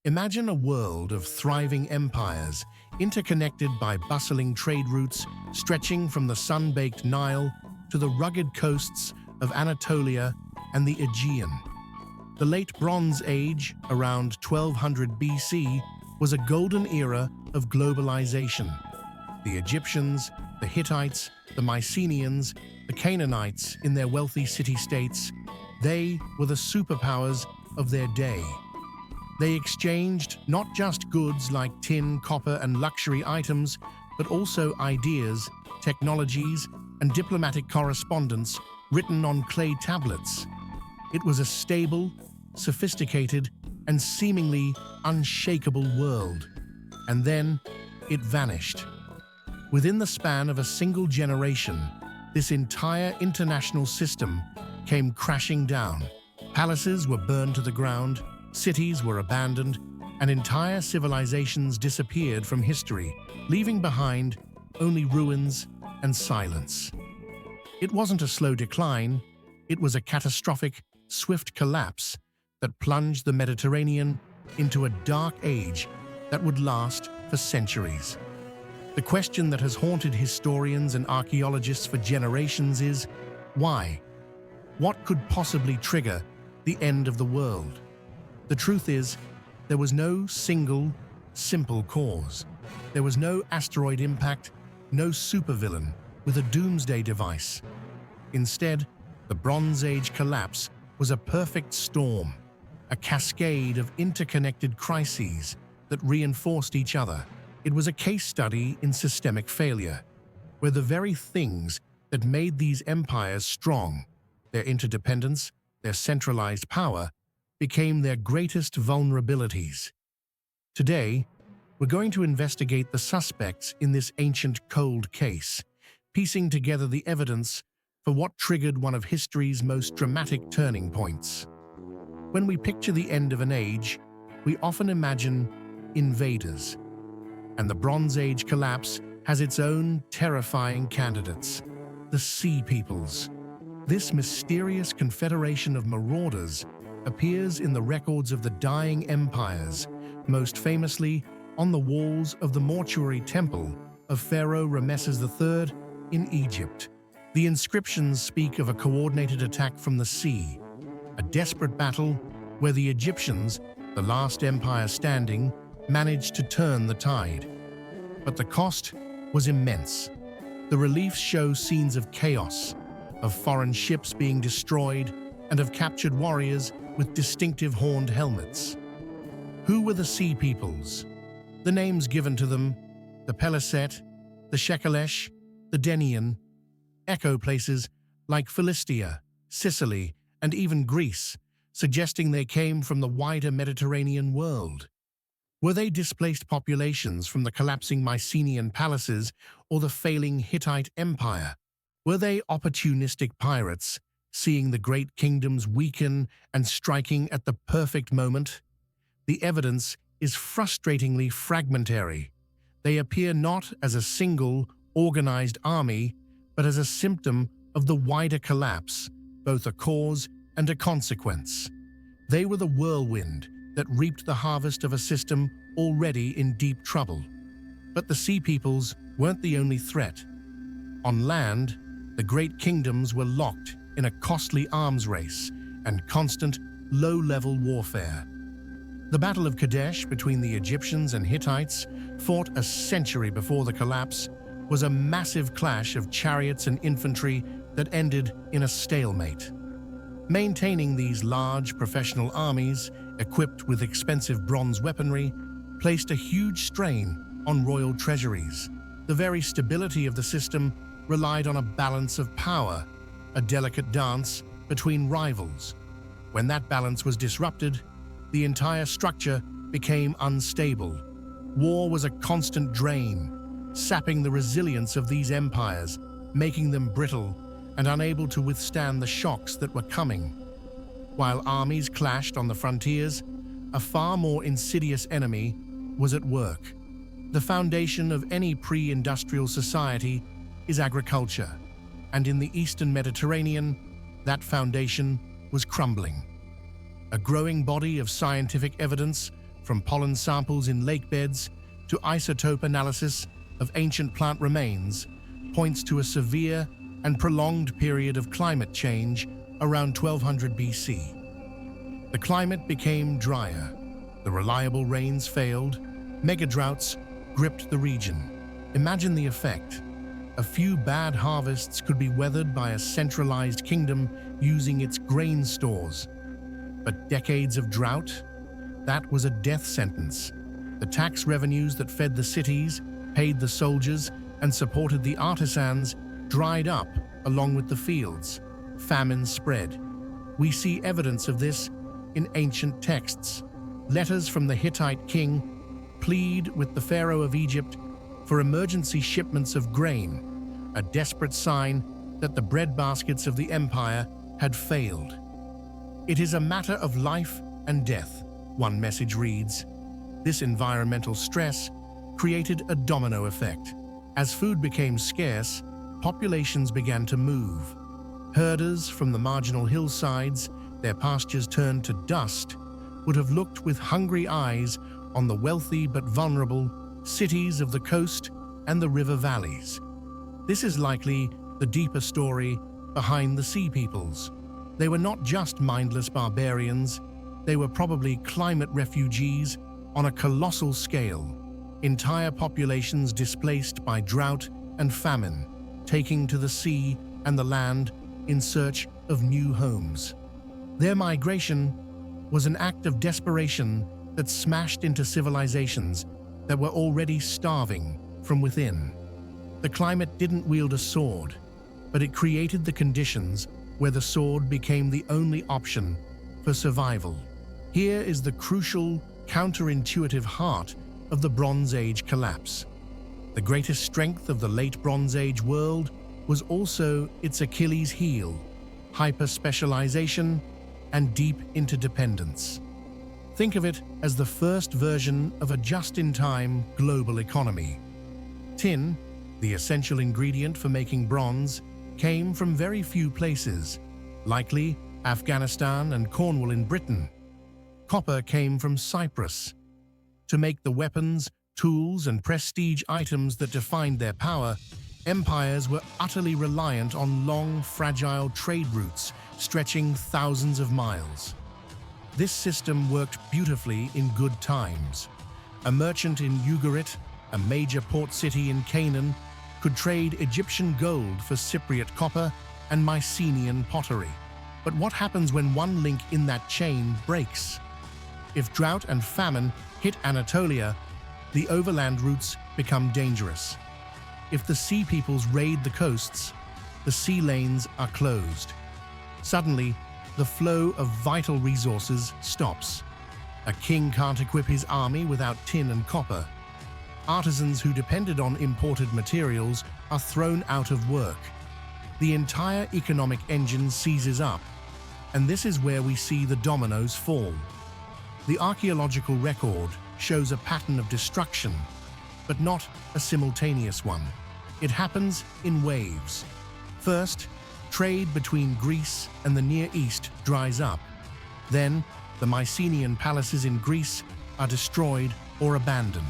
Imagine a world of thriving empires, interconnected by bustling trade routes stretching from the sun-baked Nile to the rugged coasts of Anatolia and the Aegean. The late Bronze Age, around 1200 BC, was a golden era of globalization. The Egyptians, the Hittites, the Mycenaeans, the Canaanites in their wealthy city-states, they were the superpowers of their day. They exchanged not just goods like tin, copper, and luxury items, but also ideas, technologies, and diplomatic correspondence written on clay tablets. It was a stable, sophisticated, and seemingly unshakable world. And then it vanished. Within the span of a single generation, this entire international system came crashing down. Palaces were burned to the ground, cities were abandoned, and entire civilizations disappeared from history, leaving behind only ruins and silence. It wasn't a slow decline, it was a catastrophic, swift collapse that plunged the Mediterranean into a dark age that would last for centuries. The question that has haunted historians and archaeologists for generations is, why? What could possibly trigger the end of the world? The truth is, there was no single, simple cause. There was no asteroid impact, no supervillain with a doomsday device. Instead, the Bronze Age collapse was a perfect storm, a cascade of interconnected crises that reinforced each other. It was a case study in systemic failure, where the very things that made these empires strong, their interdependence, their centralized power, became their greatest vulnerabilities. Today, we're going to investigate the suspects in this ancient cold case, piecing together the evidence for what triggered one of history's most dramatic turning points. When we picture the end of an age, we often imagine invaders. And the Bronze Age collapse has its own terrifying candidates, the Sea Peoples. This mysterious confederation of marauders appears in the records of the dying empires, most famously on the walls of the mortuary temple of Pharaoh Ramesses III in Egypt. The inscriptions speak of a coordinated attack from the sea, a desperate battle where the Egyptians, the last empire standing, managed to turn the tide. But the cost was immense. The reliefs show scenes of chaos, of foreign ships being destroyed, and of captured warriors with distinctive horned helmets. Who were the Sea Peoples? The names given to them, the Peliset, the Shekelesh, the Denian, echo places like Philistia, Sicily, and even Greece, suggesting they came from the wider Mediterranean world. Were they displaced populations from the collapsing Mycenaean palaces or the failing Hittite Empire? Were they opportunistic pirates, seeing the great kingdoms weaken and striking at the perfect moment? The evidence is frustratingly fragmentary. They appear not as a single, organized army, but as a symptom of the wider collapse, both a cause and a consequence. They were the whirlwind that reaped the harvest of a system already in deep trouble. But the Sea Peoples weren't the only threat. On land, the great kingdoms were locked in a costly arms race and constant, low-level warfare. The Battle of Kadesh between the Egyptians and Hittites, fought a century before the collapse, was a massive clash of chariots and infantry that ended in a stalemate. Maintaining these large professional armies, equipped with expensive bronze weaponry, placed a huge strain on royal treasuries. The very stability of the system relied on a balance of power, a delicate dance between rivals. When that balance was disrupted, the entire structure became unstable. War was a constant drain, sapping the resilience of these empires, making them brittle and unable to withstand the shocks that were coming. While armies clashed on the frontiers, a far more insidious enemy was at work. The foundation of any pre-industrial society is agriculture, and in the Eastern Mediterranean, that foundation was crumbling. A growing body of scientific evidence from pollen samples in lake beds to isotope analysis of ancient plant remains, points to a severe and prolonged period of climate change around 1200 BC. The climate became drier, the reliable rains failed, megadroughts gripped the region. Imagine the effect. A few bad harvests could be weathered by a centralized kingdom using its grain stores. But decades of drought? That was a death sentence. The tax revenues that fed the cities, paid the soldiers, and supported the artisans dried up along with the fields. Famine spread. We see evidence of this in ancient texts. Letters from the Hittite king plead with the Pharaoh of Egypt for emergency shipments of grain, a desperate sign that the breadbaskets of the empire had failed. "It is a matter of life and death," one message reads. This environmental stress created a domino effect. As food became scarce, populations began to move. Herders from the marginal hillsides, their pastures turned to dust, would have looked with hungry eyes on the wealthy but vulnerable cities of the coast and the river valleys. This is likely the deeper story behind the Sea Peoples. They were not just mindless barbarians, they were probably climate refugees on a colossal scale. Entire populations displaced by drought and famine, taking to the sea and the land in search of new homes. Their migration was an act of desperation that smashed into civilizations that were already starving from within. The climate didn't wield a sword, but it created the conditions where the sword became the only option for survival. Here is the crucial, counterintuitive heart of the Bronze Age collapse. The greatest strength of the late Bronze Age world was also its Achilles heel: hyper-specialization and deep interdependence. Think of it as the first version of a just-in-time global economy. Tin, the essential ingredient for making bronze, came from very few places, likely Afghanistan and Cornwall in Britain. Copper came from Cyprus. To make the weapons, tools, and prestige items that defined their power, empires were utterly reliant on long, fragile trade routes stretching thousands of miles. This system worked beautifully in good times. A merchant in Ugarit, a major port city in Canaan, could trade Egyptian gold for Cypriot copper and Mycenaean pottery. But what happens when one link in that chain breaks? If drought and famine hit Anatolia, the overland routes become dangerous. If the Sea Peoples raid the coasts, the sea lanes are closed. Suddenly, the flow of vital resources stops. A king can't equip his army without tin and copper. Artisans who depended on imported materials are thrown out of work. The entire economic engine seizes up, and this is where we see the dominoes fall. The archaeological record shows a pattern of destruction, but not a simultaneous one. It happens in waves. First, trade between Greece and the Near East dries up. Then, the Mycenaean palaces in Greece are destroyed or abandoned.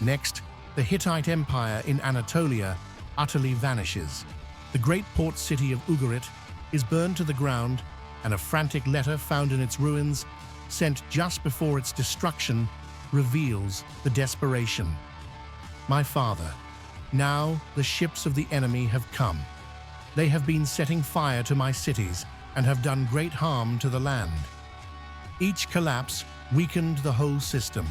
Next, the Hittite Empire in Anatolia utterly vanishes. The great port city of Ugarit is burned to the ground, and a frantic letter found in its ruins, sent just before its destruction, reveals the desperation. "My father, now the ships of the enemy have come. They have been setting fire to my cities and have done great harm to the land." Each collapse weakened the whole system.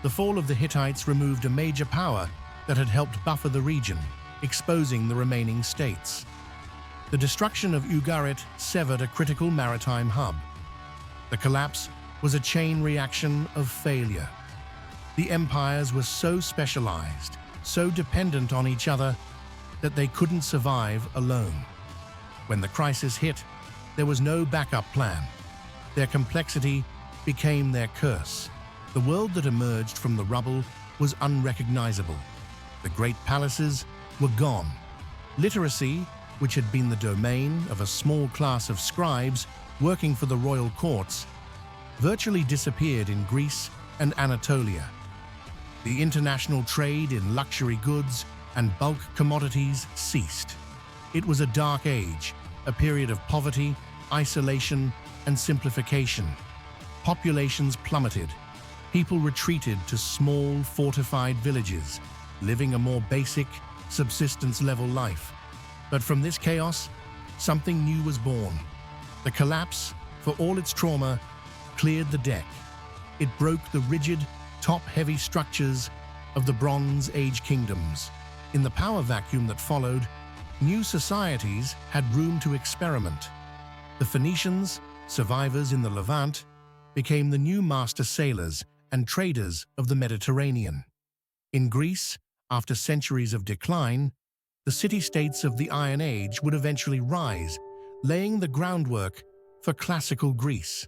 The fall of the Hittites removed a major power that had helped buffer the region, exposing the remaining states. The destruction of Ugarit severed a critical maritime hub. The collapse was a chain reaction of failure. The empires were so specialized, so dependent on each other, that they couldn't survive alone. When the crisis hit, there was no backup plan. Their complexity became their curse. The world that emerged from the rubble was unrecognizable. The great palaces were gone. Literacy, which had been the domain of a small class of scribes working for the royal courts, virtually disappeared in Greece and Anatolia. The international trade in luxury goods and bulk commodities ceased. It was a dark age, a period of poverty, isolation, and simplification. Populations plummeted. People retreated to small, fortified villages, living a more basic, subsistence-level life. But from this chaos, something new was born. The collapse, for all its trauma, cleared the deck. It broke the rigid, top-heavy structures of the Bronze Age kingdoms. In the power vacuum that followed, new societies had room to experiment. The Phoenicians, survivors in the Levant, became the new master sailors and traders of the Mediterranean. In Greece, after centuries of decline, the city-states of the Iron Age would eventually rise, laying the groundwork for classical Greece.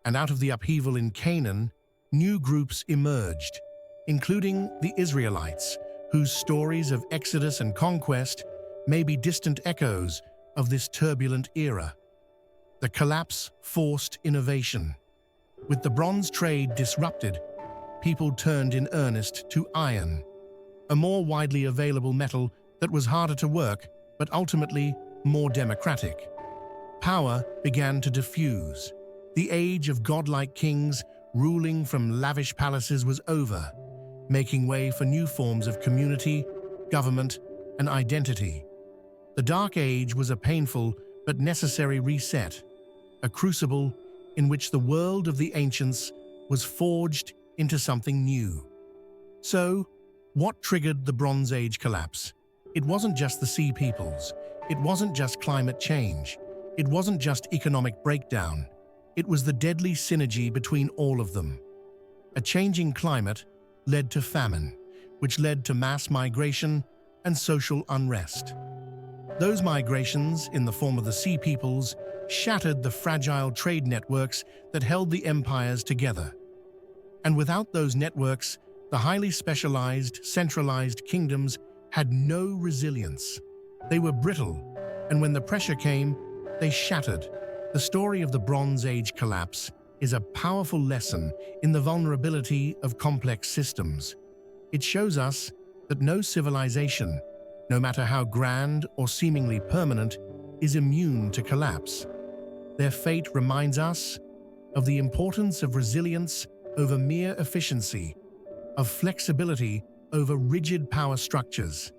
And out of the upheaval in Canaan, new groups emerged, including the Israelites, whose stories of exodus and conquest may be distant echoes of this turbulent era. The collapse forced innovation. With the bronze trade disrupted, people turned in earnest to iron, a more widely available metal that was harder to work, but ultimately more democratic. Power began to diffuse. The age of godlike kings ruling from lavish palaces was over, making way for new forms of community, government, and identity. The Dark Age was a painful but necessary reset, a crucible in which the world of the ancients was forged into something new. So, what triggered the Bronze Age collapse? It wasn't just the Sea Peoples. It wasn't just climate change. It wasn't just economic breakdown. It was the deadly synergy between all of them. A changing climate led to famine, which led to mass migration and social unrest. Those migrations, in the form of the Sea Peoples, shattered the fragile trade networks that held the empires together. And without those networks, the highly specialized, centralized kingdoms had no resilience. They were brittle, and when the pressure came, they shattered. The story of the Bronze Age collapse is a powerful lesson in the vulnerability of complex systems. It shows us that no civilization, no matter how grand or seemingly permanent, is immune to collapse. Their fate reminds us of the importance of resilience over mere efficiency, of flexibility over rigid power structures.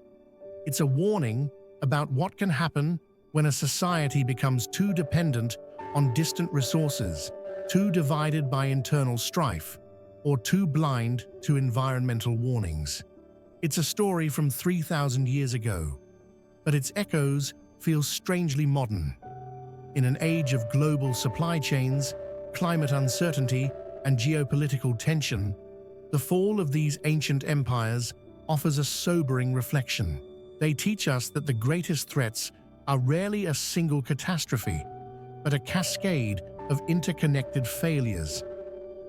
It's a warning about what can happen when a society becomes too dependent on distant resources, too divided by internal strife, or too blind to environmental warnings. It's a story from 3,000 years ago, but its echoes feel strangely modern. In an age of global supply chains, climate uncertainty, and geopolitical tension, the fall of these ancient empires offers a sobering reflection. They teach us that the greatest threats are rarely a single catastrophe, but a cascade of interconnected failures.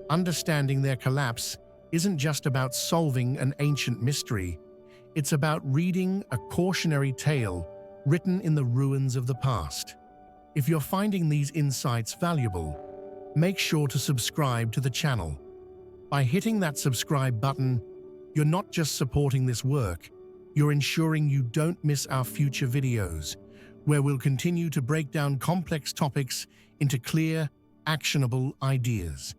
Understanding their collapse isn't just about solving an ancient mystery, it's about reading a cautionary tale written in the ruins of the past. If you're finding these insights valuable, make sure to subscribe to the channel. By hitting that subscribe button, you're not just supporting this work, you're ensuring you don't miss our future videos, where we'll continue to break down complex topics into clear, actionable ideas.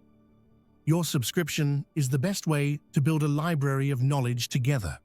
Your subscription is the best way to build a library of knowledge together.